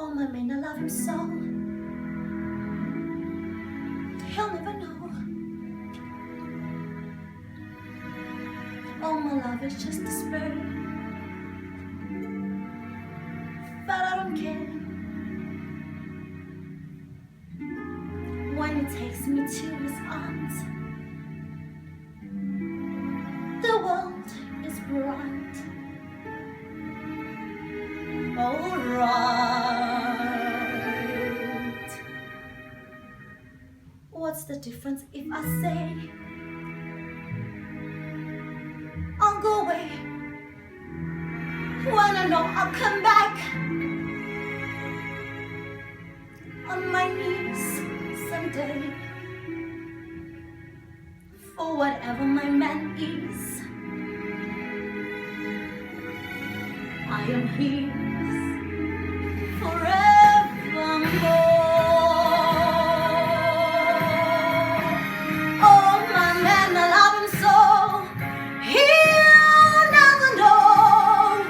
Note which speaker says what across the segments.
Speaker 1: Oh my man, I love him so. He'll never know. Oh, my love is just a spirit, but I don't care. When he takes me to his arms, the world is bright. Alright. What's the difference if I say I'll go away when I know I'll come back on my knees someday for whatever my man is. I am his forevermore. Oh my man, I love him so. He'll never know.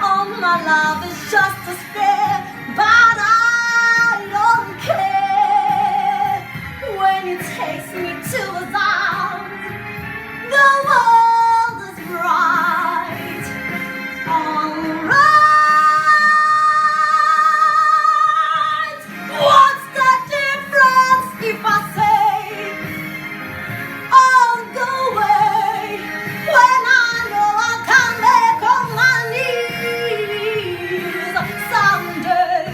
Speaker 1: Oh my love is just a spare, but I don't care. When he takes me to his arms, the world is bright. Alright. What's the difference if I say I'll go away when I know I'll come back on my knees someday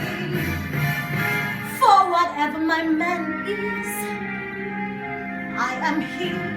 Speaker 1: for whatever my man is? I am here